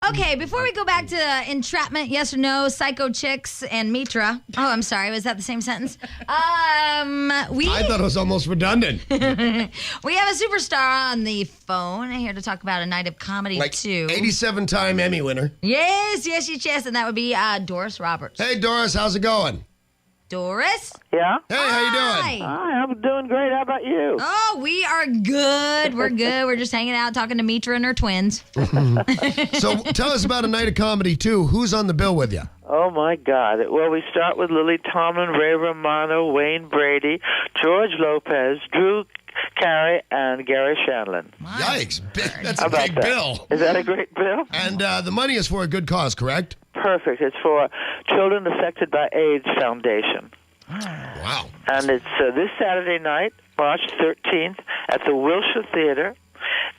Okay, before we go back to entrapment, yes or no, psycho chicks, and Mitra. Oh, I'm sorry. Was that the same sentence? I thought it was almost redundant. We have a superstar on the phone here to talk about a night of comedy, too. 87-time Emmy winner. Yes. And that would be Doris Roberts. Hey, Doris, how's it going? Doris? Yeah? Hey, how you doing? Hi, I'm doing great. How about you? Oh, we are good. We're good. We're just hanging out talking to Mitra and her twins. So tell us about a night of comedy, too. Who's on the bill with you? Oh, my God. Well, we start with Lily Tomlin, Ray Romano, Wayne Brady, George Lopez, Drew Carey, and Gary Shandling. Yikes. That's How a about big that? bill. Is that a great bill? And the money is for a good cause, correct? Perfect. It's for Children Affected by AIDS Foundation. Wow. And it's this Saturday night, March 13th, at the Wilshire Theater.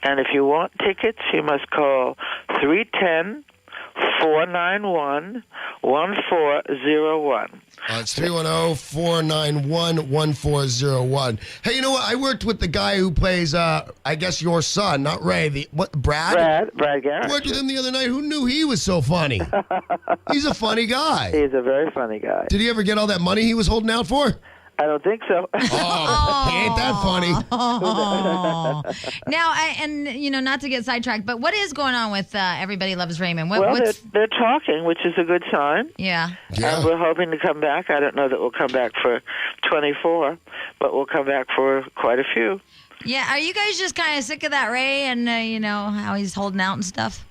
And if you want tickets, you must call 310-491-1401. It's 310-491-1401. Hey, you know what? I worked with the guy who plays, I guess, your son, not Ray. Brad? Brad Garrett. I worked with him the other night. Who knew he was so funny? He's a funny guy. He's a very funny guy. Did he ever get all that money he was holding out for? I don't think so. Oh, he ain't that funny. Now, not to get sidetracked, but what is going on with Everybody Loves Raymond? They're talking, which is a good sign. Yeah. And we're hoping to come back. I don't know that we'll come back for 24, but we'll come back for quite a few. Yeah. Are you guys just kind of sick of that Ray and, how he's holding out and stuff?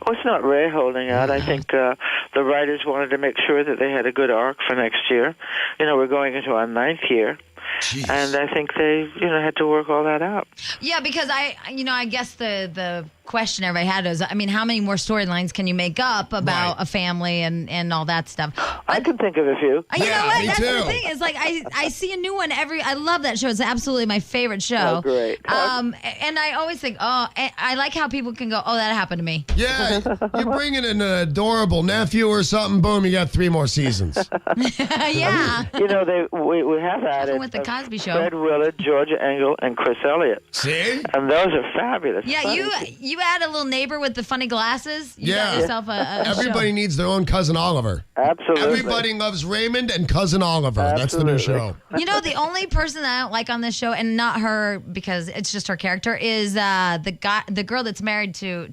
Oh, it's not Ray holding out. I think the writers wanted to make sure that they had a good arc for next year. We're going into our 9th year. Jeez. And I think they, had to work all that out. Yeah, because I guess the question everybody had was, how many more storylines can you make up about a family and all that stuff? I can think of a few. You know what? Me That's too. the thing is, I see a new one I love that show. It's absolutely my favorite show. Oh, great. And I always think, I like how people can go, that happened to me. Yeah, you bring in an adorable nephew or something, boom, you got 3 more seasons. Yeah. We have added With the Cosby Show. Fred Willard, Georgia Engel, and Chris Elliott. See? And those are fabulous. Yeah, funny. you add a little neighbor with the funny glasses. You Yeah. got yourself a Everybody show. needs their own Cousin Oliver. Absolutely. Everybody loves Raymond and Cousin Oliver. That's the new show. The only person that I don't like on this show, and not her because it's just her character, is the girl that's married to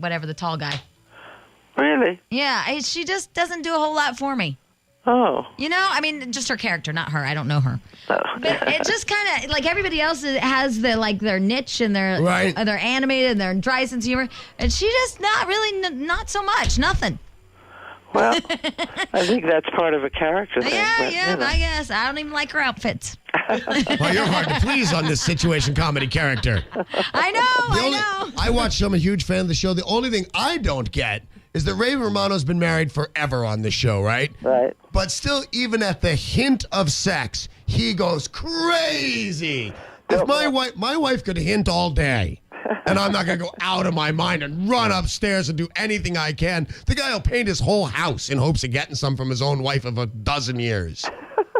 whatever, the tall guy. Really? Yeah, she just doesn't do a whole lot for me. Oh. Just her character, not her. I don't know her. But it just kind of, like everybody else has their niche and they're animated and their dry sense of humor. And she just not so much, nothing. Well, I think that's part of a character thing. Yeah, I guess. I don't even like her outfits. Well, you're hard to please on this situation comedy character. I know. I'm a huge fan of the show. The only thing I don't get is that Ray Romano's been married forever on this show, right? Right. But still, even at the hint of sex, he goes crazy. If my wife could hint all day, and I'm not going to go out of my mind and run upstairs and do anything I can, the guy will paint his whole house in hopes of getting some from his own wife of a dozen years.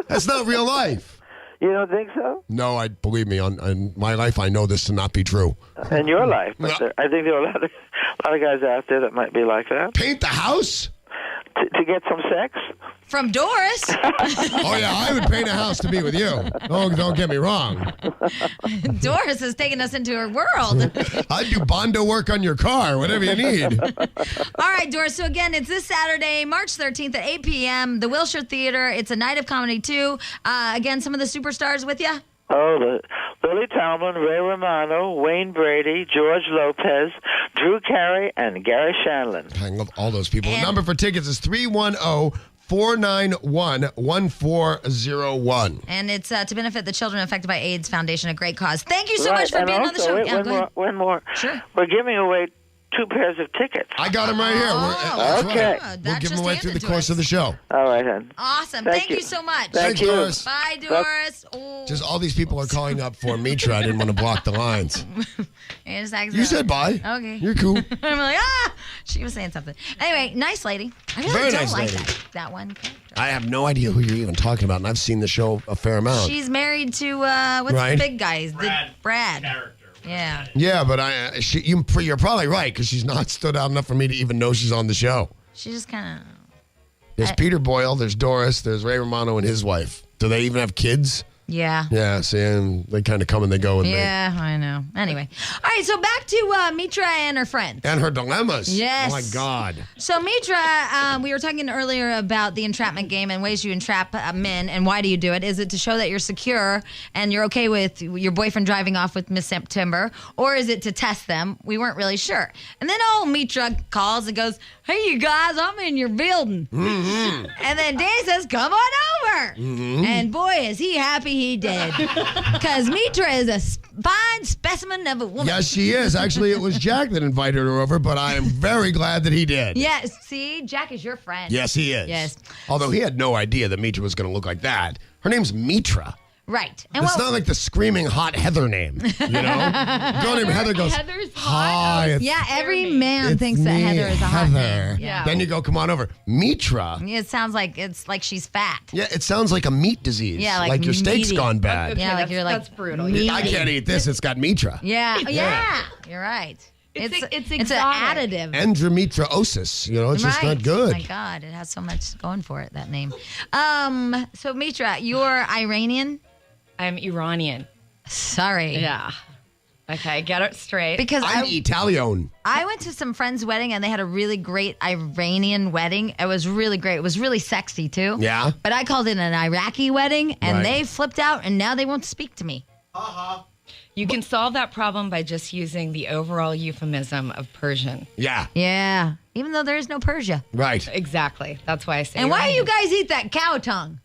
That's not real life. You don't think so? No, believe me, on my life, I know this to not be true. In your life. But No. I think there are a lot of guys out there that might be like that. Paint the house? To get some sex? From Doris. Oh, yeah, I would paint a house to be with you. Oh, don't get me wrong. Doris has taken us into her world. I'd do Bondo work on your car, whatever you need. All right, Doris. So again, it's this Saturday, March 13th at 8 p.m., the Wilshire Theater. It's a night of comedy, too. Again, some of the superstars with you? Oh, Lily Tomlin, Ray Romano, Wayne Brady, George Lopez, Drew Carey, and Gary Shandling. I love all those people. The number for tickets is 310-491-1401. And it's to benefit the Children Affected by AIDS Foundation, a great cause. Thank you so much for being on the show. One more. Sure. We're giving away 2 pairs of tickets. I got them right here. Oh, okay. We'll give them away through the course of the show. All right, then. Awesome. Thank Thank you you so much. Thanks, Doris. Bye, Doris. Oh. Just all these people are calling up for Mitra. I didn't want to block the lines. You said bye. Okay. You're cool. I'm like, she was saying something. Anyway, nice lady. I really Very don't nice like lady. that one character. I have no idea who you're even talking about, and I've seen the show a fair amount. She's married to, what's the big guys? Brad. Brad. Character. Yeah. Yeah, but you're probably right because she's not stood out enough for me to even know she's on the show. She just kind of. There's Peter Boyle, there's Doris, there's Ray Romano and his wife. Do they even have kids? Yeah. Yeah, see, and they kind of come and they go with me. Yeah, I know. Anyway. All right, so back to Mitra and her friends. And her dilemmas. Yes. Oh, my God. So, Mitra, we were talking earlier about the entrapment game and ways you entrap men, and why do you do it? Is it to show that you're secure and you're okay with your boyfriend driving off with Miss September, or is it to test them? We weren't really sure. And then Mitra calls and goes, hey, you guys, I'm in your building. Mm-hmm. And then Danny says, come on over. Mm-hmm. And boy, is he happy he did. Because Mitra is a fine specimen of a woman. Yes, she is. Actually, it was Jack that invited her over, but I am very glad that he did. Yes, see, Jack is your friend. Yes, he is. Yes. Although he had no idea that Mitra was going to look like that. Her name's Mitra. Right. And it's not like the screaming hot Heather name, you know? A girl named Heather goes, Heather's hi. Yeah, every man thinks that Heather is a hot name. Yeah. Then you go, come on over. Mitra. It sounds like it's like she's fat. Yeah, it sounds like a meat disease. Yeah, like your steak's meaty. gone bad. Okay, Yeah, like you're like that's brutal. meaty. I can't eat this. It's got Mitra. Yeah, yeah, you're right. It's an exotic. additive. Endometriosis. You know, it's just not good. Oh my God, it has so much going for it, that name. So Mitra, you're Iranian? I'm Iranian. Sorry. Yeah. Okay, get it straight. Because I'm Italian. I went to some friend's wedding and they had a really great Iranian wedding. It was really great. It was really sexy too. Yeah. But I called it an Iraqi wedding and they flipped out and now they won't speak to me. You can solve that problem by just using the overall euphemism of Persian. Yeah. Yeah. Even though there is no Persia. Right. Exactly. That's why I say And why do Iranian. you guys eat that cow tongue?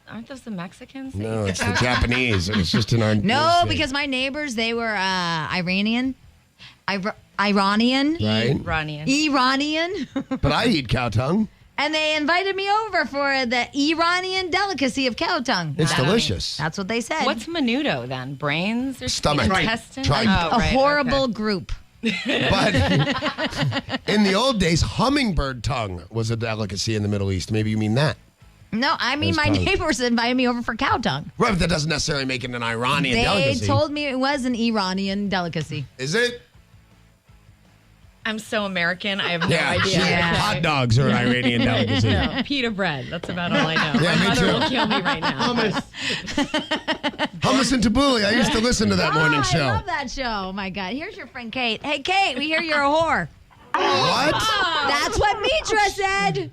Aren't those the Mexicans? No, it's the Japanese. It's just in our... No, because my neighbors, they were Iranian. Iranian. Right. Iranian. But I eat cow tongue. And they invited me over for the Iranian delicacy of cow tongue. It's delicious. That's what they said. What's menudo then? Brains or Stomach. intestine? Tripe. A horrible group. But in the old days, hummingbird tongue was a delicacy in the Middle East. Maybe you mean that. No, I mean, my neighbors invited me over for cow tongue. Right, but that doesn't necessarily make it an Iranian delicacy. They told me it was an Iranian delicacy. Is it? I'm so American. I have no idea. Yeah. Hot dogs are an Iranian delicacy. No, pita bread. That's about all I know. Yeah, My me mother too. will kill me right now. Hummus and tabbouleh. I used to listen to that morning show. I love that show. Oh, my God. Here's your friend Kate. Hey, Kate, we hear you're a whore. What? That's what Mitra said.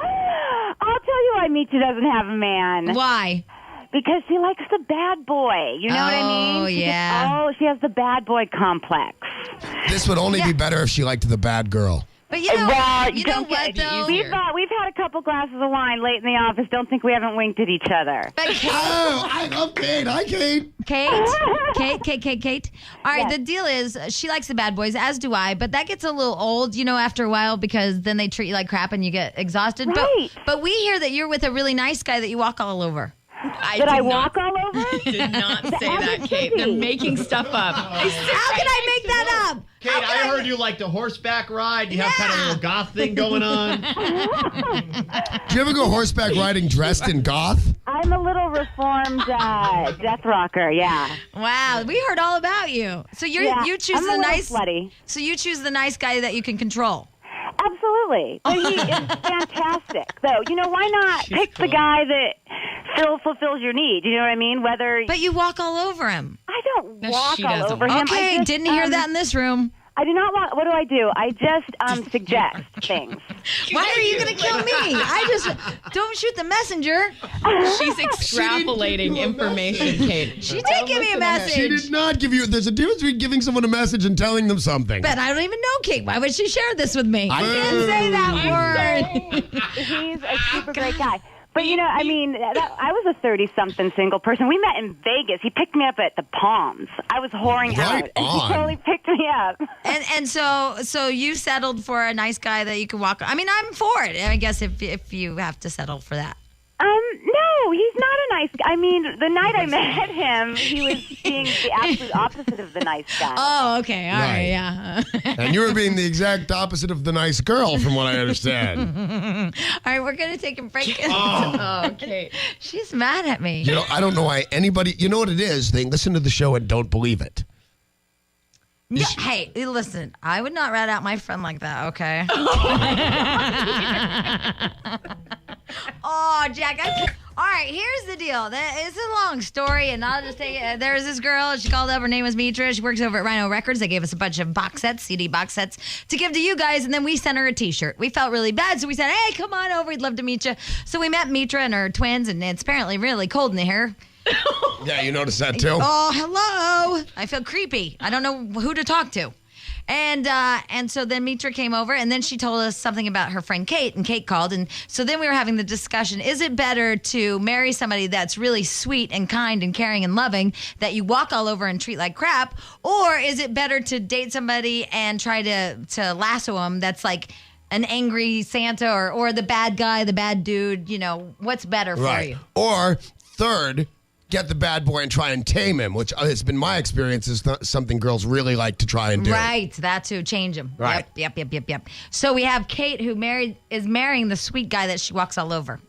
I'll tell you why Mitra doesn't have a man. Why? Because she likes the bad boy. You know what I mean? Oh, yeah. She has the bad boy complex. This would only be better if she liked the bad girl. But you know, Well, you know what, though? We've had a couple glasses of wine late in the office. Don't think we haven't winked at each other. But Kate, I love Kate. Hi, Kate. Kate. All right, Yes. the deal is she likes the bad boys, as do I, but that gets a little old, after a while because then they treat you like crap and you get exhausted. Right. But we hear that you're with a really nice guy that you walk all over. Did I walk all over? Did not say that, Kate. They're making stuff up. How can I make that up? Kate, I heard you like the horseback ride. You have kind of a little goth thing going on. Do you ever go horseback riding dressed in goth? I'm a little reformed death rocker, yeah. Wow, we heard all about you. So you choose I'm a the little nice slutty. So you choose the nice guy that you can control. Absolutely. But he is fantastic, though. Why not pick the guy that still fulfills your need? You know what I mean? But you walk all over him. I don't No, walk she all doesn't. over him. Okay, I just, didn't hear that in this room. I do not want. What do? I just suggest things. Why are you going to kill me? I just don't shoot the messenger. She's extrapolating information, Kate. She did give me a message. She did not give you... There's a difference between giving someone a message and telling them something. But I don't even know Kate. Why would she share this with me? I can't say that word. He's a super great guy. But, I was a 30-something single person. We met in Vegas. He picked me up at the Palms. I was whoring Right out. And on. he totally picked me up. And so you settled for a nice guy that you can walk. I mean, I'm for it. I guess if you have to settle for that. No, he's not a nice guy. I mean, the night I met him, he was being the absolute opposite of the nice guy. Oh, okay. All right, yeah. And you were being the exact opposite of the nice girl, from what I understand. All right, we're going to take a break. Oh, Kate. She's mad at me. I don't know why anybody... You know what it is? They listen to the show and don't believe it. Yeah, hey, listen, I would not rat out my friend like that, okay? Oh, Jack. All right, here's the deal. It's a long story, and I'll just take it. There's this girl. She called up. Her name was Mitra. She works over at Rhino Records. They gave us a bunch of box sets, CD box sets, to give to you guys, and then we sent her a T-shirt. We felt really bad, so we said, hey, come on over. We'd love to meet you. So we met Mitra and her twins, and it's apparently really cold in here. Yeah, you noticed that too? Oh, hello. I feel creepy. I don't know who to talk to. And so then Mitra came over, and then she told us something about her friend Kate, and Kate called. And so then we were having the discussion, is it better to marry somebody that's really sweet and kind and caring and loving that you walk all over and treat like crap? Or is it better to date somebody and try to lasso them that's like an angry Santa or the bad guy, the bad dude? You know, what's better for you? Or third, get the bad boy and try and tame him, which has been my experience, is something girls really like to try and do. Right, that too, change him. Right. Yep. So we have Kate, who is marrying the sweet guy that she walks all over.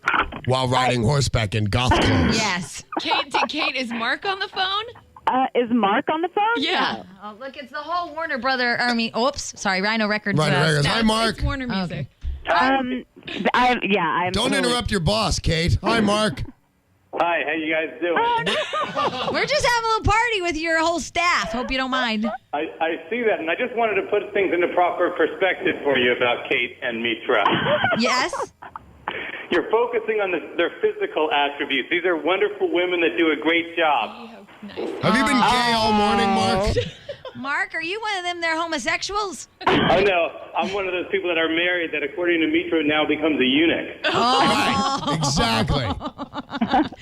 While riding horseback in goth clothes. Yes. Kate, is Mark on the phone? Is Mark on the phone? Yeah. Oh, look, it's the whole Warner Brother. Rhino Records. Rhino Records. Hi, Mark. It's Warner Music. I'm Don't interrupt your boss, Kate. Hi, Mark. Hi, how you guys doing? We're just having a little party with your whole staff. Hope you don't mind. I see that, and I just wanted to put things into proper perspective for you about Kate and Mitra. Yes? You're focusing on their physical attributes. These are wonderful women that do a great job. Have you been gay all morning, Mark? Mark, are you one of them? They're homosexuals? Oh, no. I'm one of those people that are married that, according to Mitra, now becomes a eunuch. Right, exactly.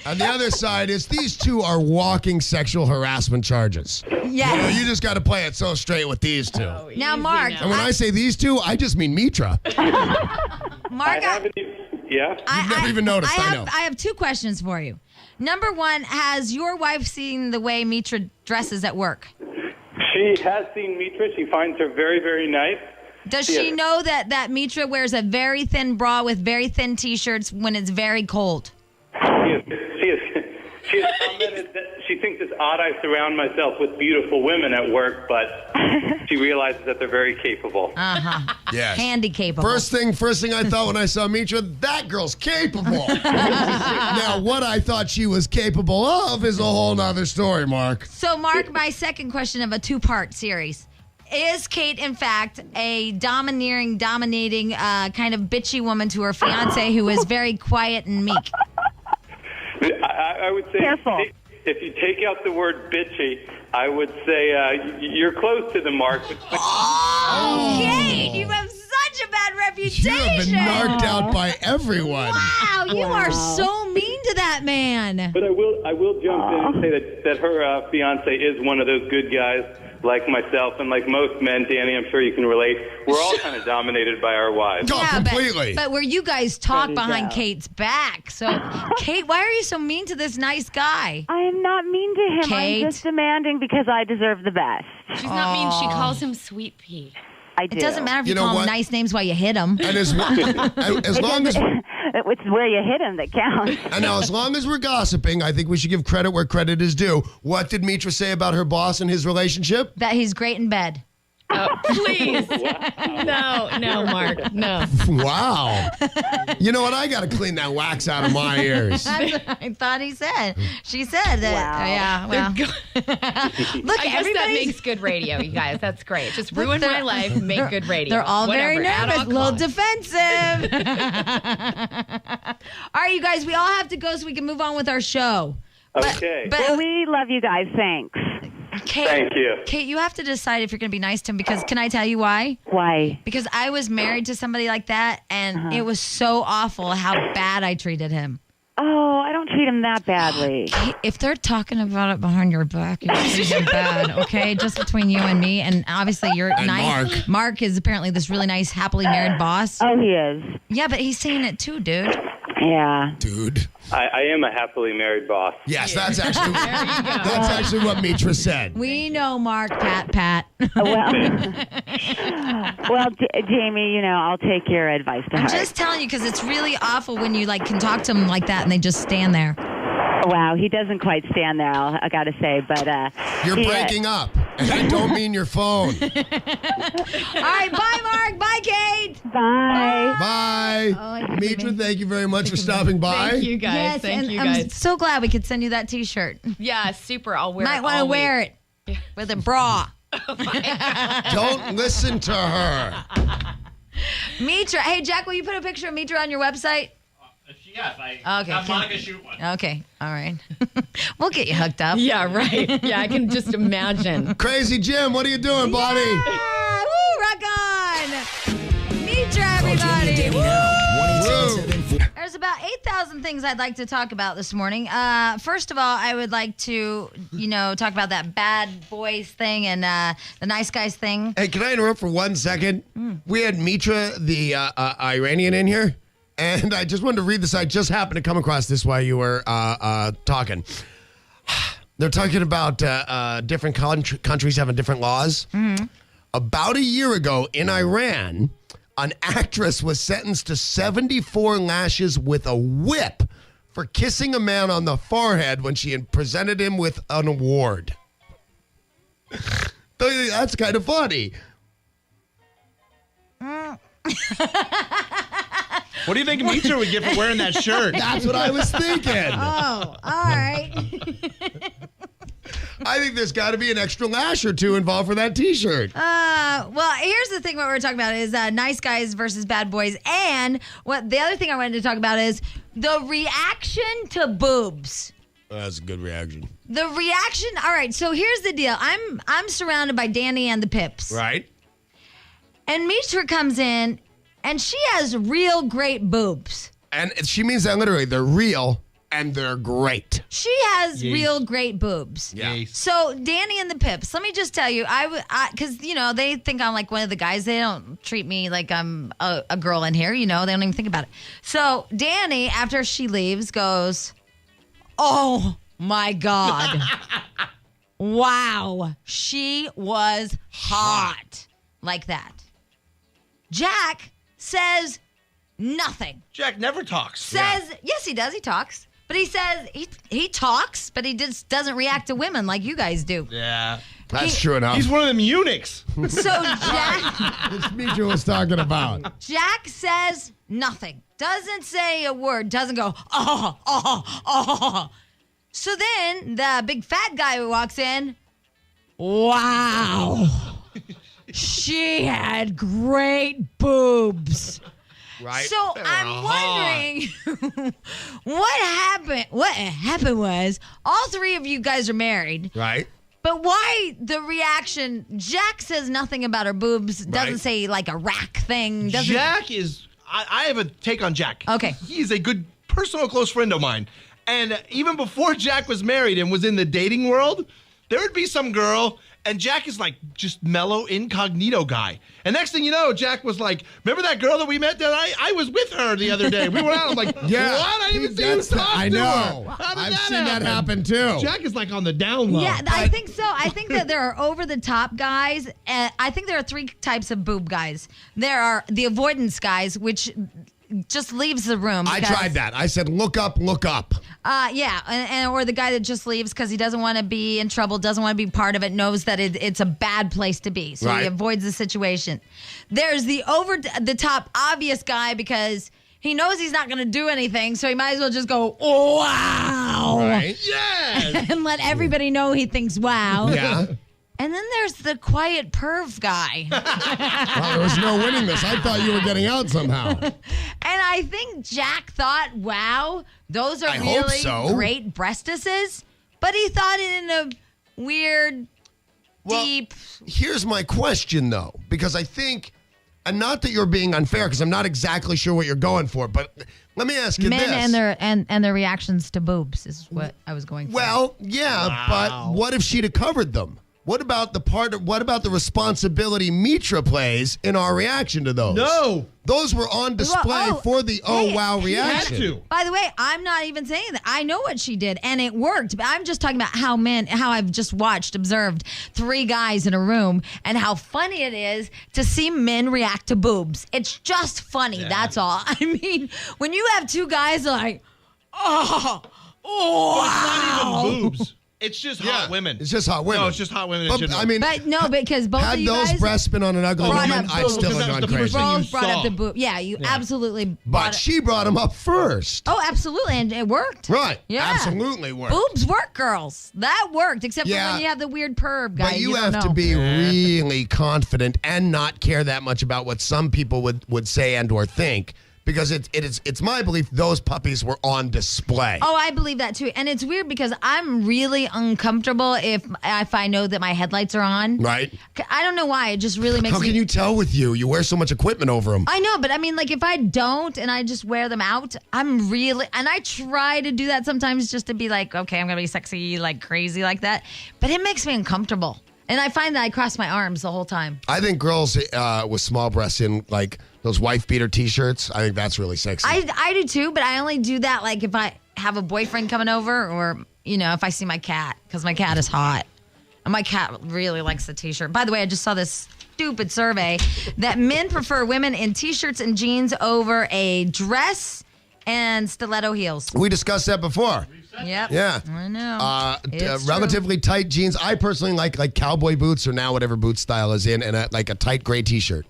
On the other side is these two are walking sexual harassment charges. Yes. You just got to play it so straight with these two. Oh, Now, Mark. And when I say these two, I just mean Mitra. Mark, Yeah? You've never even noticed, I know. I have two questions for you. Number one, has your wife seen the way Mitra dresses at work? She has seen Mitra. She finds her very, very nice. Does she know that Mitra wears a very thin bra with very thin T-shirts when it's very cold? She has commented that she thinks it's odd I surround myself with beautiful women at work, but she realizes that they're very capable. Uh-huh. Yes. Handy capable. First thing I thought when I saw Mitra, that girl's capable. Now, what I thought she was capable of is a whole nother story, Mark. So, Mark, my second question of a two-part series. Is Kate, in fact, a dominating, kind of bitchy woman to her fiancé who is very quiet and meek? I would say, careful. If you take out the word bitchy, I would say you're close to the mark. Oh, Kate, you have such a bad reputation. You have been marked out by everyone. Wow, you are so mean to that man. But I will jump in and say that her fiance is one of those good guys, like myself and like most men. Danny, I'm sure you can relate. We're all kind of dominated by our wives. Oh, completely. But where you guys talk behind Kate's back. So, Kate, why are you so mean to this nice guy? I am not mean to him. Kate. I'm just demanding because I deserve the best. She's not mean. She calls him Sweet Pea. I do. It doesn't matter if you know call him what? nice names while you hit him. And as long as It's where you hit him that counts. and now, as long as we're gossiping, I think we should give credit where credit is due. What did Mitra say about her boss and his relationship? That he's great in bed. Oh, please. No, Mark. No. Wow. You know what? I got to clean that wax out of my ears. That's what I thought he said. She said that. Wow. Yeah, well. Look, I guess that everybody's- makes good radio, you guys. That's great. Just ruin my life, make good radio. They're all very Whatever, nervous, at a all little costs. defensive. All right, you guys, we all have to go so we can move on with our show. Okay. But We love you guys. Thanks. Kate, Thank you. Kate, you have to decide if you're going to be nice to him because can I tell you why? Why? Because I was married to somebody like that, and it was so awful how bad I treated him. Oh, I don't treat him that badly. Kate, if they're talking about it behind your back, you're treating him bad, okay? Just between you and me, and obviously you're And nice. Mark is apparently this really nice, happily married boss. Oh, he is. Yeah, but he's saying it too, dude. Yeah. Dude. I am a happily married boss. Yes, that's actually what Mitra said. We know, Mark, Pat. Well, Jamie, I'll take your advice to I'm heart. just telling you because it's really awful when you can talk to them like that and they just stand there. Wow, he doesn't quite stand there, I got to say, but You're breaking up. And I don't mean your phone. All right, bye, Mark. Bye, Kate. Bye. Bye. Mitra, thank you very much for stopping by. Thank you guys. Yes, Thank and you I'm guys. so glad we could send you that T-shirt. Yeah, super. I'll wear it. Might want to wear it with a bra. Don't listen to her. Mitra. Hey, Jack, will you put a picture of Mitra on your website? Yes, I Okay, have can- Monica shoot one. Okay. All right. We'll get you hooked up. Yeah, right. Yeah, I can just imagine. Crazy Jim, what are you doing, buddy? Yeah! Woo, rock on. Mitra, everybody. Woo! There's about 8,000 things I'd like to talk about this morning. First of all, I would like to, talk about that bad boys thing and the nice guys thing. Hey, can I interrupt for 1 second? We had Mitra, the Iranian, in here, and I just wanted to read this. I just happened to come across this while you were talking. They're talking about different countries having different laws. Mm-hmm. About a year ago in Iran, an actress was sentenced to 74 lashes with a whip for kissing a man on the forehead when she had presented him with an award. That's kind of funny. What do you think Mitra would get for wearing that shirt? That's what I was thinking. Oh, all right. I think there's got to be an extra lash or two involved for that T-shirt. Well, here's the thing. What we're talking about is nice guys versus bad boys. And the other thing I wanted to talk about is the reaction to boobs. That's a good reaction. The reaction. All right. So here's the deal. I'm surrounded by Danny and the Pips. Right. And Mitra comes in, and she has real great boobs. And she means that literally. They're real, and they're great. She has real great boobs. Yeah. So Danny and the Pips, let me just tell you, because they think I'm like one of the guys. They don't treat me like I'm a girl in here. They don't even think about it. So Danny, after she leaves, goes, "Oh my God, wow, she was hot," like that. Jack says nothing. Jack never talks. Yes, he does. He talks. But he says he talks, but he just doesn't react to women like you guys do. Yeah. That's true enough. He's one of them eunuchs. So Jack, This Mitra was talking about. Jack says nothing. Doesn't say a word. Doesn't go, oh. So then the big fat guy who walks in, wow. She had great boobs. Right. So I'm wondering what happened. What happened was all three of you guys are married. Right. But why the reaction? Jack says nothing about her boobs. Doesn't Right. say like a rack thing. Doesn't. Jack is. I have a take on Jack. Okay. He's a good personal close friend of mine. And even before Jack was married and was in the dating world, there would be some girl, and Jack is like just mellow incognito guy. And next thing you know, Jack was like, remember that girl that we met that I was with her the other day. We went out. I'm like, Yeah. what? I didn't even see you talk I to know. her. How did I've that seen that happen happen? too. Jack is like on the down low. Yeah, I think so. I think that there are over-the-top guys. I think there are three types of boob guys. There are the avoidance guys, which just leaves the room. I because- tried that. I said, look up, look up. Yeah, or the guy that just leaves because he doesn't want to be in trouble, doesn't want to be part of it, knows that it's a bad place to be, so Right. he avoids the situation. There's the over-the-top obvious guy because he knows he's not going to do anything, so he might as well just go, wow, Right. Yes. and let everybody know he thinks wow. Yeah. And then there's the quiet perv guy. Well, there was no winning this. I thought you were getting out somehow. And I think Jack thought, wow, those are I hope really so. great breastises. But he thought it in a weird, Well, deep. Here's my question, though, because I think, and not that you're being unfair, because I'm not exactly sure what you're going for, but let me ask you Men this. and their reactions to boobs is what I was going for. Well, yeah, but what if she'd have covered them? What about the responsibility Mitra plays in our reaction to those? No. Those were on display for the hey, wow He had reaction. to. By the way, I'm not even saying that. I know what she did, and it worked. But I'm just talking about how I've just observed three guys in a room, and how funny it is to see men react to boobs. It's just funny. Yeah. That's all. I mean, when you have two guys like, oh, But it's not even boobs. It's just hot women. It's just hot women. No, it's just hot women. Because both had of you those guys breasts been on an ugly woman, I'd still have gone crazy. Both brought up the boob. Yeah, you absolutely. But she brought them up first. Oh, absolutely, and it worked. Right. Yeah. Absolutely worked. Boobs work, girls. That worked, except for when you have the weird perv guy. But you have to be really confident and not care that much about what some people would say and or think. Because it's my belief those puppies were on display. Oh, I believe that too. And it's weird because I'm really uncomfortable if I know that my headlights are on. Right. I don't know why. It just really makes me... How can you tell with you? You wear so much equipment over them. I know, but I mean, like if I don't and I just wear them out, I'm really... And I try to do that sometimes just to be like, okay, I'm going to be sexy, like crazy like that. But it makes me uncomfortable. And I find that I cross my arms the whole time. I think girls with small breasts in like those wife beater T-shirts, I think that's really sexy. I do too, but I only do that like if I have a boyfriend coming over or, if I see my cat, because my cat is hot. And my cat really likes the T-shirt. By the way, I just saw this stupid survey that men prefer women in T-shirts and jeans over a dress and stiletto heels. We discussed that before. Yep. Yeah. I know. Relatively tight jeans. I personally like cowboy boots or now whatever boot style is in, and a tight gray T-shirt.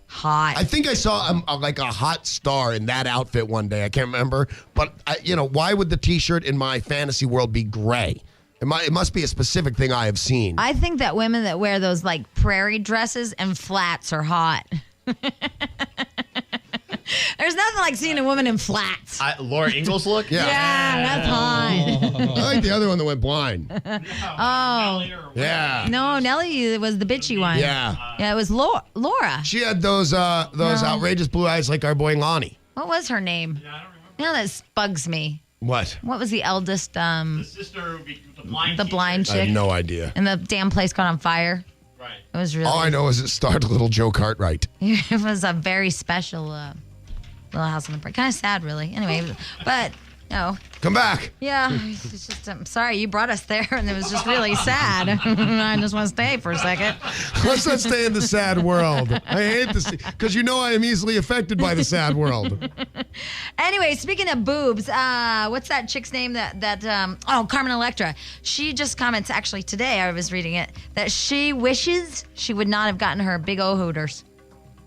Hot. I think I saw a hot star in that outfit one day. I can't remember, but why would the T-shirt in my fantasy world be gray? It must be a specific thing I have seen. I think that women that wear those like prairie dresses and flats are hot. There's nothing like seeing a woman in flats. Laura Ingalls look? Yeah. That's hot. I like the other one that went blind. Yeah. No, Nellie was the bitchy one. Yeah. Yeah, it was Laura. She had those outrageous blue eyes like our boy Lonnie. What was her name? I don't remember. Now that bugs me. What? What was the eldest? The sister, the blind chick. I have no idea. And the damn place caught on fire. Right. It was really. All I know is it starred little Joe Cartwright. It was a very special Little House on the Prairie. Kind of sad, really. Anyway, but Come back. Yeah, it's just, I'm sorry you brought us there, and it was just really sad. I just want to stay for a second. Let's not stay in the sad world. I hate this because I am easily affected by the sad world. Anyway, speaking of boobs, what's that chick's name? Carmen Electra. She just comments actually today. I was reading it that she wishes she would not have gotten her big O hooters.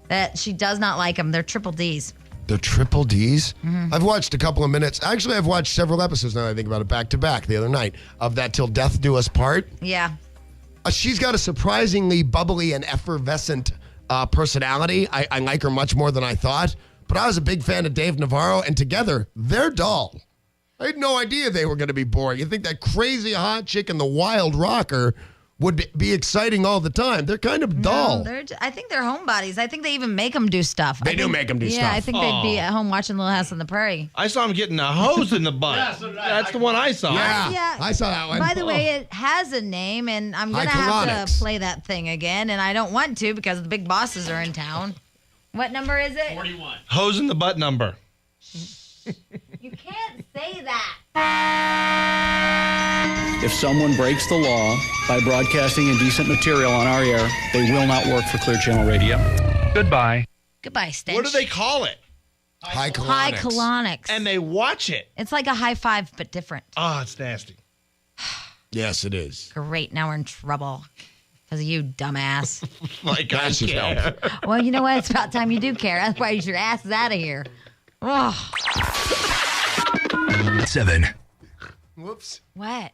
That she does not like them. They're triple D's. They're triple D's? Mm-hmm. I've watched a couple of minutes. Actually, I've watched several episodes now that I think about it back to back the other night of that Till Death Do Us Part. Yeah. She's got a surprisingly bubbly and effervescent personality. I like her much more than I thought. But I was a big fan of Dave Navarro, and together, they're dull. I had no idea they were going to be boring. You think that crazy hot chick and the wild rocker would be exciting all the time. They're kind of dull. No, I think they're homebodies. I think they even make them do stuff. They do make them do stuff. Yeah, I think they'd be at home watching Little House on the Prairie. I saw him getting a hose in the butt. Yeah, so that's the one I saw. Yeah, I saw that one. By the way, it has a name, and I'm going to have to play that thing again, and I don't want to because the big bosses are in town. What number is it? 41. Hose in the butt number. You can't say that. If someone breaks the law by broadcasting indecent material on our air, they will not work for Clear Channel Radio. Goodbye. Goodbye, Stench. What do they call it? High colonics. High colonics. And they watch it. It's like a high five, but different. Oh, it's nasty. Yes, it is. Great. Now we're in trouble. Because of you, dumbass. Like I care. Well, you know what? It's about time you do care. Otherwise, your ass is out of here. Oh. 7. Whoops. What?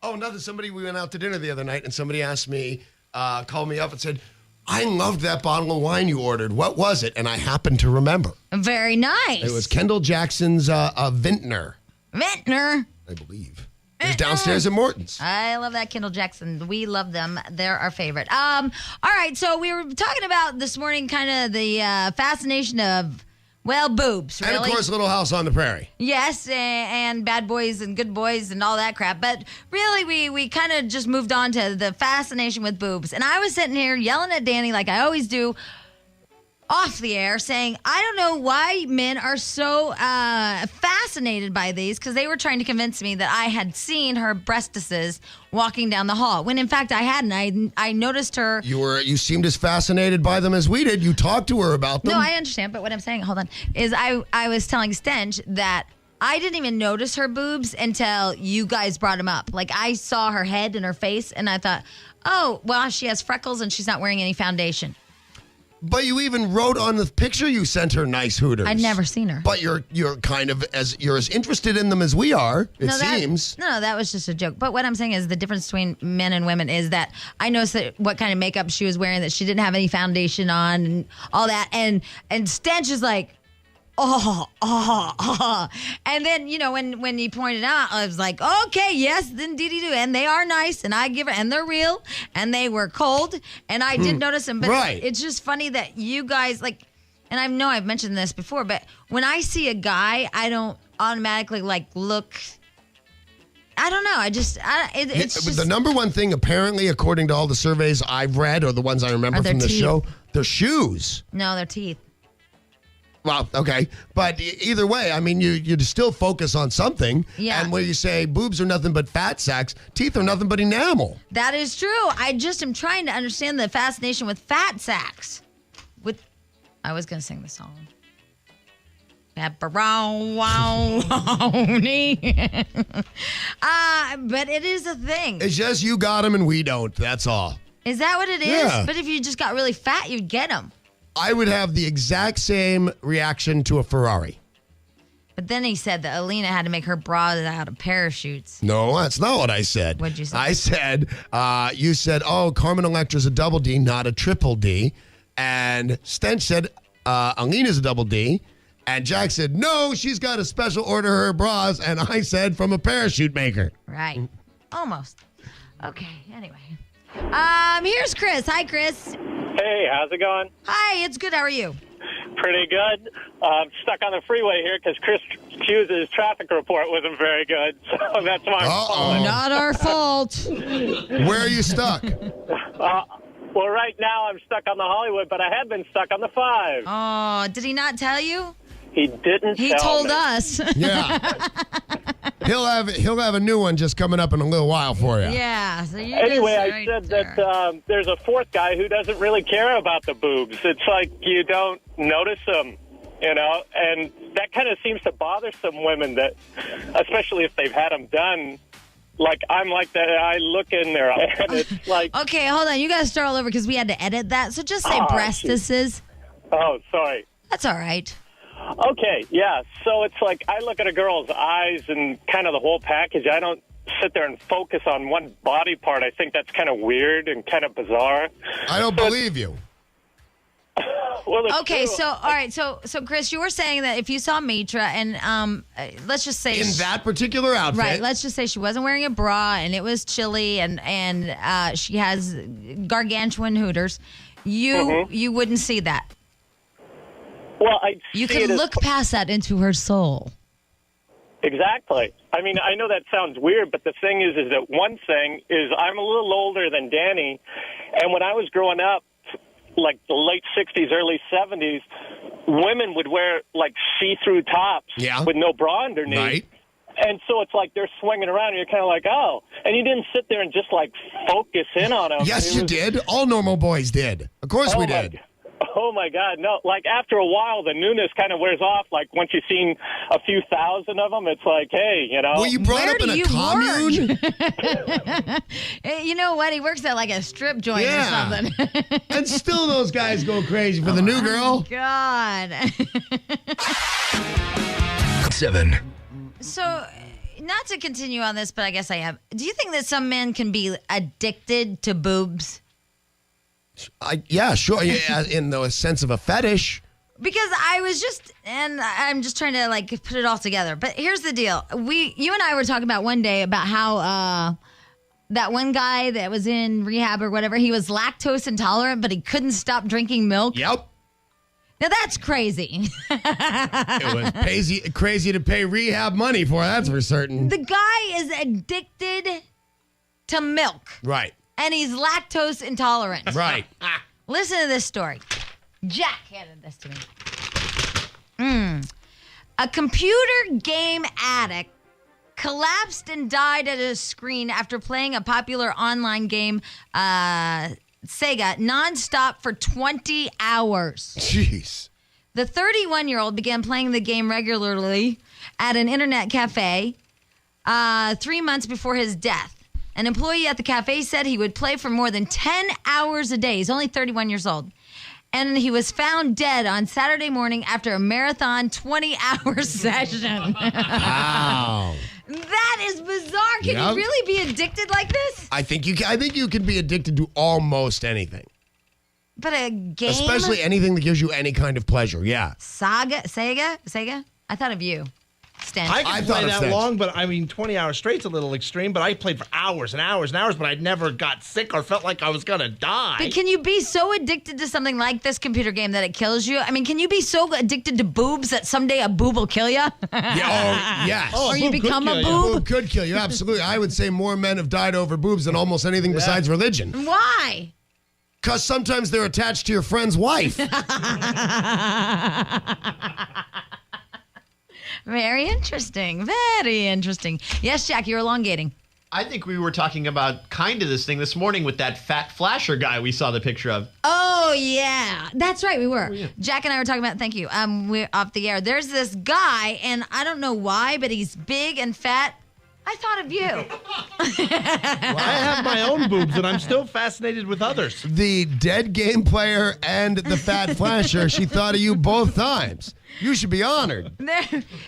Oh, nothing. We went out to dinner the other night, and somebody asked me, called me up and said, I loved that bottle of wine you ordered. What was it? And I happened to remember. Very nice. It was Kendall Jackson's Vintner. Vintner? I believe. It was downstairs at Morton's. I love that Kendall Jackson. We love them. They're our favorite. All right, so we were talking about this morning kind of the fascination of, boobs, really. And, of course, Little House on the Prairie. Yes, and bad boys and good boys and all that crap. But really, we kind of just moved on to the fascination with boobs. And I was sitting here yelling at Danny like I always do off the air saying, I don't know why men are so fascinated by these, because they were trying to convince me that I had seen her breastises walking down the hall, when in fact I hadn't. I noticed her. You seemed as fascinated by them as we did. You talked to her about them. No, I understand, but what I'm saying, hold on, is I was telling Stench that I didn't even notice her boobs until you guys brought them up. Like, I saw her head and her face, and I thought, oh, well, she has freckles and she's not wearing any foundation. But you even wrote on the picture you sent her nice hooters. I'd never seen her. But you're kind of as interested in them as we are, it seems. No, that was just a joke. But what I'm saying is the difference between men and women is that I noticed that what kind of makeup she was wearing, that she didn't have any foundation on and all that. And Stench is like, oh. And then, when he pointed out, I was like, okay, yes, indeed you do. And they are nice, and I give her, and they're real, and they were cold, and I did notice them. But it's just funny that you guys, like, and I know I've mentioned this before, but when I see a guy, I don't automatically, like, look. I don't know. It's just. The number one thing, apparently, according to all the surveys I've read, or the ones I remember from the show, their shoes. No, their teeth. Well, okay. But either way, I mean, you still focus on something. Yeah. And when you say boobs are nothing but fat sacks, teeth are nothing but enamel. That is true. I just am trying to understand the fascination with fat sacks. I was going to sing the song. Pepperoni. But it is a thing. It's just you got them and we don't. That's all. Is that what it is? Yeah. But if you just got really fat, you'd get them. I would have the exact same reaction to a Ferrari. But then he said that Alina had to make her bra out of parachutes. No, that's not what I said. What'd you say? I said, you said, oh, Carmen Electra's a double D, not a triple D. And Stench said, Alina's a double D. And Jack said, no, she's got a special order her bras. And I said, from a parachute maker. Right. Almost. Okay, anyway. Here's Chris. Hi, Chris. Hey, how's it going? Hi, it's good. How are you? Pretty good. I'm stuck on the freeway here because Chris Hughes' traffic report wasn't very good, so that's why I'm calling. Not our fault. Where are you stuck? Well, right now I'm stuck on the Hollywood, but I had been stuck on the 5. Oh, did he not tell you? He didn't He tell told me. us. Yeah. He'll have a new one just coming up in a little while for you. Yeah. So Anyway, I said that there's a fourth guy who doesn't really care about the boobs. It's like you don't notice them, and that kind of seems to bother some women, that, especially if they've had them done. Like, I'm like that. I look in there, and it's like... Okay, hold on. You got to start all over because we had to edit that. So just say breastises. Oh, sorry. That's all right. Okay, yeah. So it's like I look at a girl's eyes and kind of the whole package. I don't sit there and focus on one body part. I think that's kind of weird and kind of bizarre. I don't believe you. Well, okay, so all right, so Chris, you were saying that if you saw Mitra and let's just say in that particular outfit, right? Let's just say she wasn't wearing a bra and it was chilly and she has gargantuan hooters. You wouldn't see that. Well, you can look past that into her soul. Exactly. I mean, I know that sounds weird, but the thing is that one thing is I'm a little older than Danny, and when I was growing up, like the late 60s, early 70s, women would wear like see-through tops with no bra underneath. Right. And so it's like they're swinging around, and you're kind of like, oh. And you didn't sit there and just like focus in on them. Yes, you did. All normal boys did. Of course we did. Oh, my God. No, like after a while, the newness kind of wears off. Like once you've seen a few thousand of them, it's like, hey, Well, you brought up in a commune? You know what? He works at like a strip joint or something. And still those guys go crazy for the new girl. God. 7. So, not to continue on this, but I guess I am. Do you think that some men can be addicted to boobs? Yeah, sure. Yeah, in the sense of a fetish. Because I'm just trying to like put it all together. But here's the deal: you and I were talking about one day about how that one guy that was in rehab or whatever, he was lactose intolerant, but he couldn't stop drinking milk. Yep. Now that's crazy. It was crazy to pay rehab money for. That's for certain. The guy is addicted to milk. Right. And he's lactose intolerant. Right. Listen to this story. Jack handed this to me. A computer game addict collapsed and died at a screen after playing a popular online game, Sega, nonstop for 20 hours. Jeez. The 31-year-old began playing the game regularly at an internet cafe 3 months before his death. An employee at the cafe said he would play for more than 10 hours a day. He's only 31 years old. And he was found dead on Saturday morning after a marathon 20-hour session. Wow. That is bizarre. Can you really be addicted like this? I think you can be addicted to almost anything. But a game? Especially anything that gives you any kind of pleasure, yeah. Sega? I thought of you. Stench. I could play that long, but 20 hours straight's a little extreme, but I played for hours and hours and hours, but I never got sick or felt like I was going to die. But can you be so addicted to something like this computer game that it kills you? I mean, can you be so addicted to boobs that someday a boob will kill you? Yes. Or you become a boob? Boob could kill you, absolutely. I would say more men have died over boobs than almost anything besides religion. Why? Because sometimes they're attached to your friend's wife. Very interesting. Very interesting. Yes, Jack, you're elongating. I think we were talking about kind of this thing this morning with that fat flasher guy we saw the picture of. Oh, yeah. That's right, we were. Yeah. Jack and I were talking about, thank you, we're off the air. There's this guy, and I don't know why, but he's big and fat. I thought of you. Well, I have my own boobs, and I'm still fascinated with others. The dead game player and the fat flasher, she thought of you both times. You should be honored.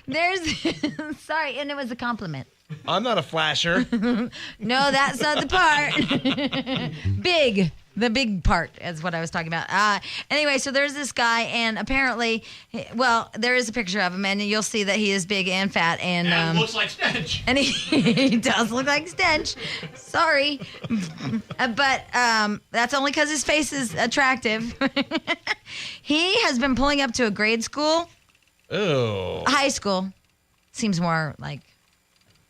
There's, sorry, and it was a compliment. I'm not a flasher. No, that's not the part. Big. The big part is what I was talking about. Anyway, so there's this guy, and apparently, well, there is a picture of him, and you'll see that he is big and fat. And looks like Stench. And he does look like Stench. Sorry. But that's only because his face is attractive. He has been pulling up to a grade school. Oh. High school. Seems more like,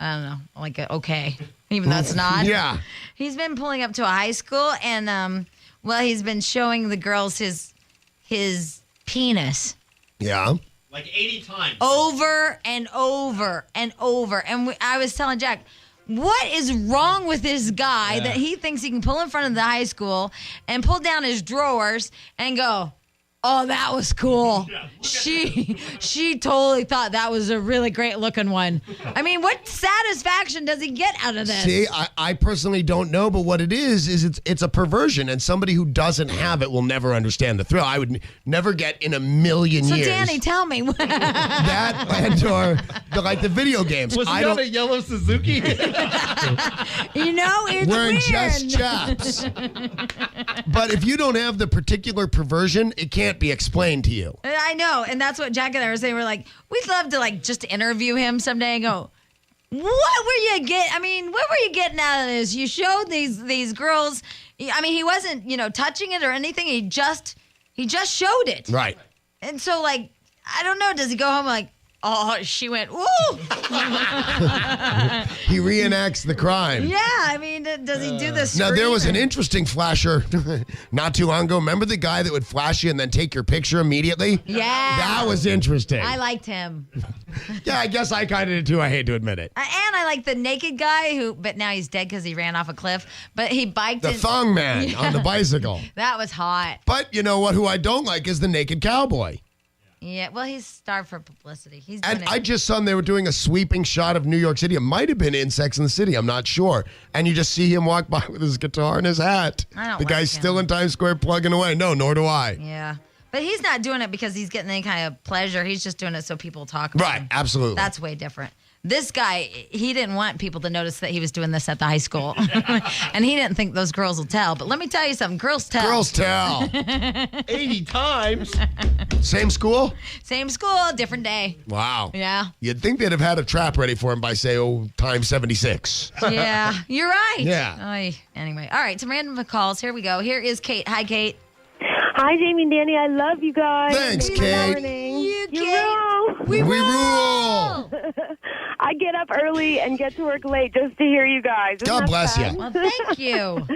I don't know, like okay. Even though it's not. Yeah. He's been pulling up to a high school, and, he's been showing the girls his penis. Yeah. Like 80 times. Over and over and over. And I was telling Jack, what is wrong with this guy that he thinks he can pull in front of the high school and pull down his drawers and go, oh, that was cool. Yeah, she totally thought that was a really great looking one. I mean, what satisfaction does he get out of this? See, I personally don't know, but what it is it's a perversion, and somebody who doesn't have it will never understand the thrill. I would never get in a million years. So, Danny, tell me. That and or like the video games. Was he on a yellow Suzuki? You know, it's wearing weird. just chaps. But if you don't have the particular perversion, it can't be explained to you. I know, and that's what Jack and I were saying. We're like, we'd love to just interview him someday and go, what were you getting out of this? You showed these girls. I mean, he wasn't touching it or anything. He just showed it. Right. And so I don't know. Does he go home like, oh, she went, woo? He reenacts the crime. Yeah, I mean, does he do this? Now, there was an interesting flasher not too long ago. Remember the guy that would flash you and then take your picture immediately? Yeah. That was interesting. I liked him. Yeah, I guess I kind of did too. I hate to admit it. And I like the naked guy but now he's dead because he ran off a cliff. But he biked the thong man on the bicycle. That was hot. But you know what? Who I don't like is the naked cowboy. Yeah, well, he's starved for publicity. I just saw they were doing a sweeping shot of New York City. It might have been in Sex and the City. I'm not sure. And you just see him walk by with his guitar and his hat. The guy's still in Times Square plugging away. No, nor do I. Yeah. But he's not doing it because he's getting any kind of pleasure. He's just doing it so people talk about him. Right, absolutely. That's way different. This guy, he didn't want people to notice that he was doing this at the high school. And he didn't think those girls will tell. But let me tell you something. Girls tell. Girls tell. 80 times. Same school? Same school, different day. Wow. Yeah. You'd think they'd have had a trap ready for him by, say, time 76. Yeah, you're right. Yeah. Anyway, all right, some random calls. Here we go. Here is Kate. Hi, Kate. Hi, Jamie and Danny. I love you guys. Thanks, Kate. You rule. We rule. I get up early and get to work late just to hear you guys. God bless you. Well, thank you.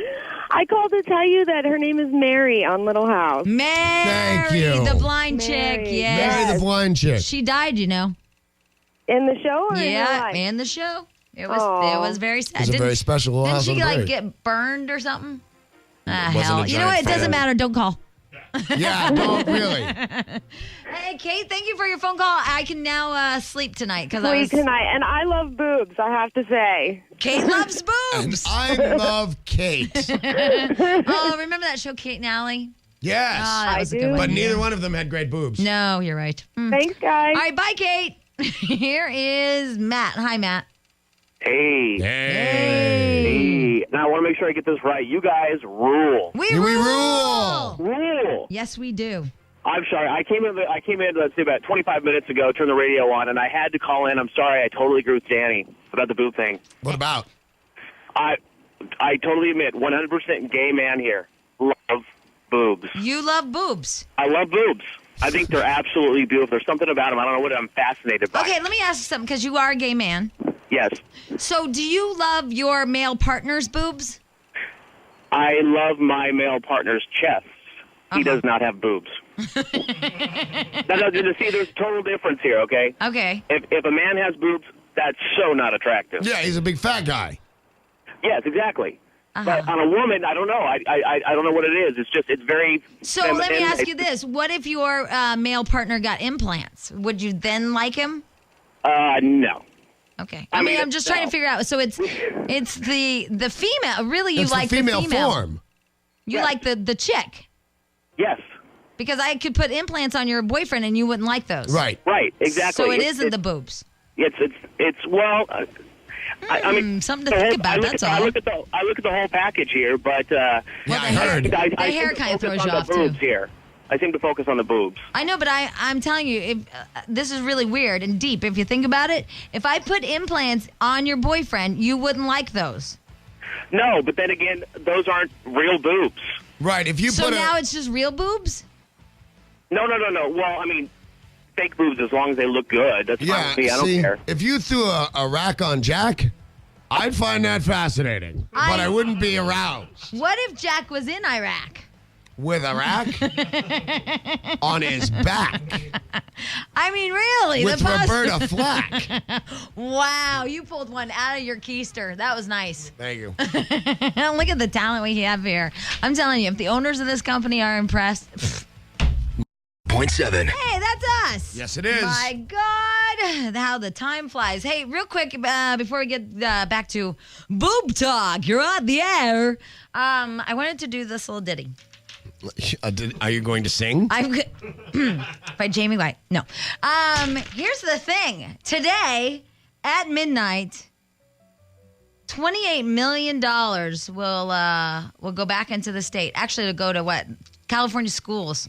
I called to tell you that her name is Mary on Little House. Mary. Thank you. The blind chick. Yes. Mary the blind chick. She died, In the show or in real life? in the show. It was very sad. It was a very special Didn't house she on the prairie. get burned or something? Wasn't Hell. a You know what? It giant doesn't fan. matter. Don't call. Yeah, don't really. Hey, Kate, thank you for your phone call. I can now sleep tonight because Sleep tonight. And I love boobs, I have to say. Kate loves boobs. And I love Kate. Oh, remember that show, Kate and Allie? Yes. Oh, that was a good one. But neither one of them had great boobs. No, you're right. Thanks, guys. All right, bye, Kate. Here is Matt. Hi, Matt. Hey. Hey. Now, I want to make sure I get this right. You guys rule. We rule. Rule. Yes, we do. I'm sorry. I came in, let's say, about 25 minutes ago, turned the radio on, and I had to call in. I'm sorry. I totally agree with Danny about the boob thing. What about? I totally admit, 100% gay man here. Love boobs. You love boobs. I love boobs. I think they're absolutely beautiful. There's something about them. I don't know what I'm fascinated by. Okay, let me ask you something, because you are a gay man. Yes. So do you love your male partner's boobs? I love my male partner's chest. He does not have boobs. See, there's a total difference here, okay? Okay. If a man has boobs, that's so not attractive. Yeah, he's a big fat guy. Yes, exactly. But on a woman, I don't know. I don't know what it is. It's very So feminine. let me ask you this. What if your male partner got implants? Would you then like him? No. Okay. I mean, I'm just trying to figure out. So it's the female. Really, you It's like the female female form. You like the chick. Yes. Because I could put implants on your boyfriend and you wouldn't like those. Right. Right. Exactly. So it isn't the boobs. It's well. I mean, something to think about. That's all. I look at the whole package here, but I heard. The hair kind of throws you off too. Here. I seem to focus on the boobs. I know, but I'm telling you, if, this is really weird and deep. If you think about it, if I put implants on your boyfriend, you wouldn't like those. No, but then again, those aren't real boobs. Right. If you so put now it's just real boobs? No. Well, I mean, fake boobs as long as they look good. That's fine with me. I don't care. If you threw a rack on Jack, I'd find that fascinating, but I wouldn't be aroused. What if Jack was in Iraq? With a rack? On his back. I mean, really? With Roberta Flack. Wow, you pulled one out of your keister. That was nice. Thank you. Look at the talent we have here. I'm telling you, if the owners of this company are impressed. 0.7. Hey, that's us. Yes, it is. My God, how the time flies. Hey, real quick, before we get back to boob talk, you're on the air. I wanted to do this little ditty. Are you going to sing? By Jamie White. No. Here's the thing. Today, at midnight, $28 million will go back into the state. Actually, to go to what? California schools.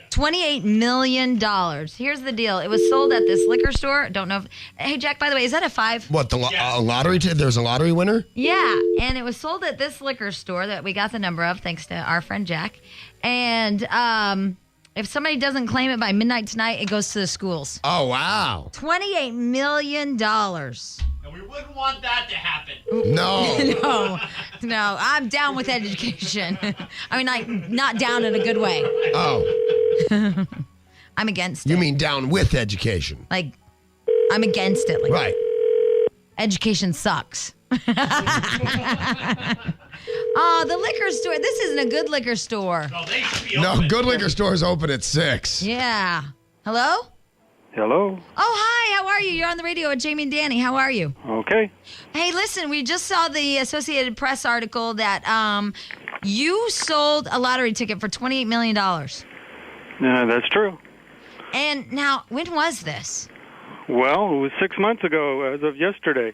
$28 million. Here's the deal. It was sold at this liquor store. Don't know. Hey, Jack, by the way, is that a 5? What, the lottery? There's a lottery winner? Yeah, and it was sold at this liquor store that we got the number of, thanks to our friend Jack. And if somebody doesn't claim it by midnight tonight, it goes to the schools. Oh, wow. $28 million. And we wouldn't want that to happen. No. No, I'm down with education. I mean, not down in a good way. Oh. I'm against You it. mean down with education? Like, I'm against it. Like, right. Education sucks. Oh, the liquor store. This isn't a good liquor store. No, good liquor stores open at 6. Yeah. Hello? Hello. Oh, hi. How are you? You're on the radio with Jamie and Danny. How are you? Okay. Hey, listen, we just saw the Associated Press article that you sold a lottery ticket for $28 million. That's true. And now, when was this? Well, it was 6 months ago as of yesterday.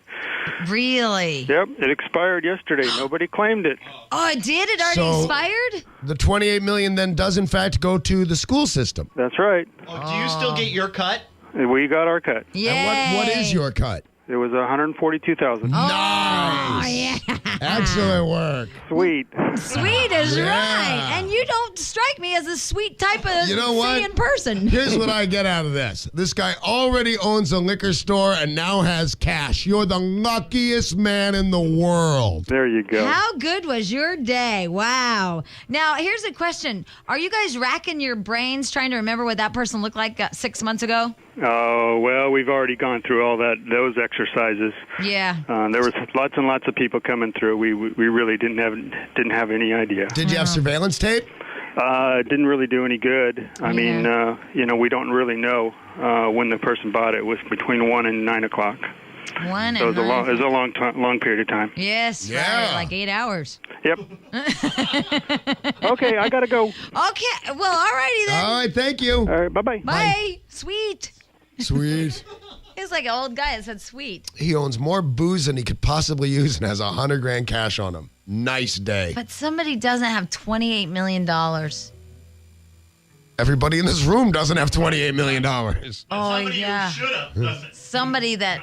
Really? Yep, it expired yesterday. Nobody claimed it. Oh, it did? It already expired? The $28 million then does, in fact, go to the school system. That's right. Oh, do you still get your cut? We got our cut. Yay. And what is your cut? It was $142,000. Oh, yeah. Excellent work. Sweet. Sweet is right. And you don't strike me as a sweet type of seeing person. Here's what I get out of this. This guy already owns a liquor store and now has cash. You're the luckiest man in the world. There you go. How good was your day? Wow. Now, here's a question. Are you guys racking your brains trying to remember what that person looked like 6 months ago? Oh, well, we've already gone through all those exercises. Yeah. There was lots and lots of people coming through. We really didn't have any idea. Did you have surveillance tape? Didn't really do any good. I mean, we don't really know when the person bought it. It was between 1 and 9 o'clock. 1 and 9. So it was a long period of time. Yes. Yeah. Right, like 8 hours. Yep. Okay, I got to go. Okay. Well, all righty then. All right, thank you. All right, bye-bye. Bye. Sweet. Sweet. He's like an old guy that said sweet. He owns more booze than he could possibly use and has $100,000 cash on him. Nice day. But somebody doesn't have $28 million. Everybody in this room doesn't have $28 million. Oh, yeah. Somebody that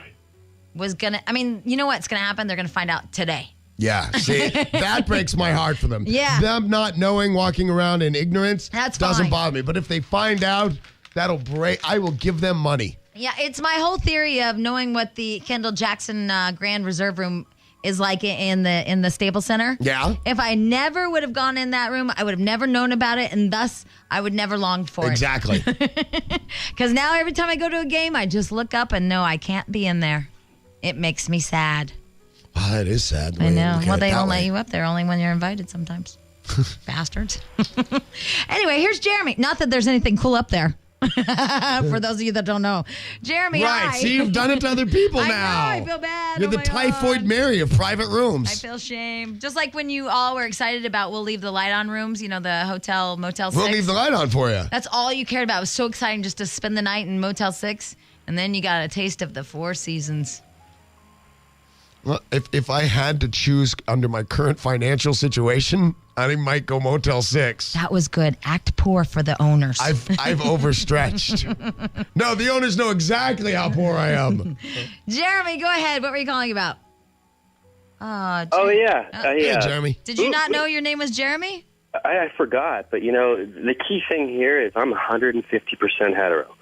was going to, I mean, you know what's going to happen? They're going to find out today. Yeah, see, that breaks my heart for them. Yeah. Them not knowing, walking around in ignorance, doesn't bother me. But if they find out, that'll break. I will give them money. Yeah, it's my whole theory of knowing what the Kendall Jackson Grand Reserve Room is like in the Staples Center. Yeah. If I never would have gone in that room, I would have never known about it, and thus I would never long for exactly. it. Exactly. Because now every time I go to a game, I just look up and know I can't be in there. It makes me sad. Oh, that is sad. I know. Well, they won't let you up there only when you're invited sometimes. Bastards. Anyway, here's Jeremy. Not that there's anything cool up there. For those of you that don't know. Jeremy, right. hi. See, you've done it to other people now. I know. I feel bad. You're the typhoid Mary of private rooms. I feel shame. Just like when you all were excited about we'll leave the light on rooms, you know, the hotel, Motel 6. We'll leave the light on for you. That's all you cared about. It was so exciting just to spend the night in Motel 6. And then you got a taste of the Four Seasons. Well, if I had to choose under my current financial situation, I might go Motel 6. That was good. Act poor for the owners. I've overstretched. No, the owners know exactly how poor I am. Jeremy, go ahead. What were you calling about? Oh, yeah. Hey, Jeremy. Did you not know your name was Jeremy? I forgot, but, you know, the key thing here is I'm 150% hetero.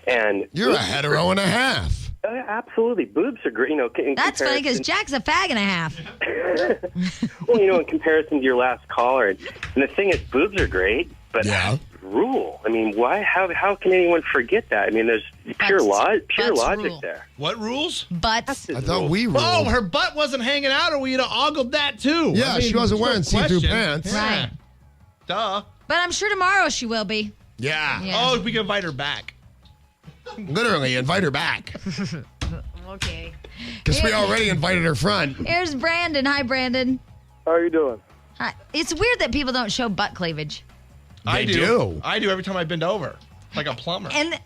And you're a hetero and a half. Absolutely. Boobs are great. You know, that's funny because Jack's a fag and a half. Well, you know, in comparison to your last caller, and the thing is, boobs are great, but rule. I mean, why? How can anyone forget that? I mean, there's pure logic rule. there. What rules? Butts. I thought we ruled. Oh, her butt wasn't hanging out, or we'd have ogled that too. Yeah, I mean, she wasn't wearing see-through pants. Yeah. Right. Duh. But I'm sure tomorrow she will be. Yeah. Oh, we can invite her back. Literally, invite her back. Okay. Because we already invited her friend. Here's Brandon. Hi, Brandon. How are you doing? Hi. It's weird that people don't show butt cleavage. I do. I do every time I bend over, like a plumber. And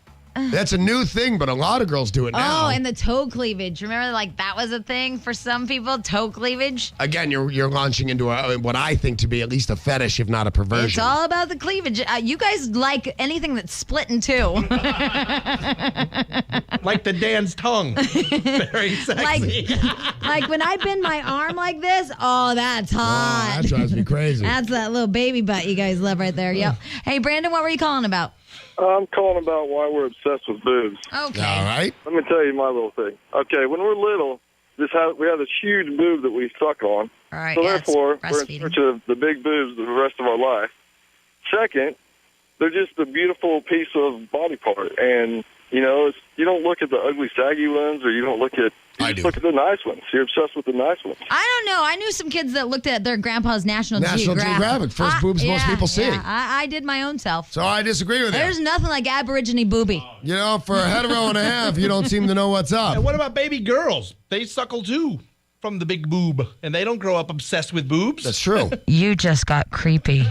that's a new thing, but a lot of girls do it now. Oh, and the toe cleavage. Remember, like, that was a thing for some people, toe cleavage? Again, you're launching into what I think to be at least a fetish, if not a perversion. It's all about the cleavage. You guys like anything that's split in two. Like the Dan's tongue. Very sexy. Like when I bend my arm like this, oh, that's hot. Oh, that drives me crazy. That's that little baby butt you guys love right there. Yep. Hey, Brandon, what were you calling about? I'm calling about why we're obsessed with boobs. Okay. All right. Let me tell you my little thing. Okay, when we're little, we have this huge boob that we suck on. All right. So yeah, therefore, we're in search of the big boobs the rest of our life. Second, they're just a beautiful piece of body part. And, you know, you don't look at the ugly, saggy ones, or you don't look at... You just look at the nice ones. You're obsessed with the nice ones. I don't know. I knew some kids that looked at their grandpa's National Geographic. First boobs most people see. Yeah, I did my own self. So I disagree with you. There's nothing like Aborigine booby. You know, for a hetero and a half, you don't seem to know what's up. And what about baby girls? They suckle too from the big boob, and they don't grow up obsessed with boobs. That's true. You just got creepy.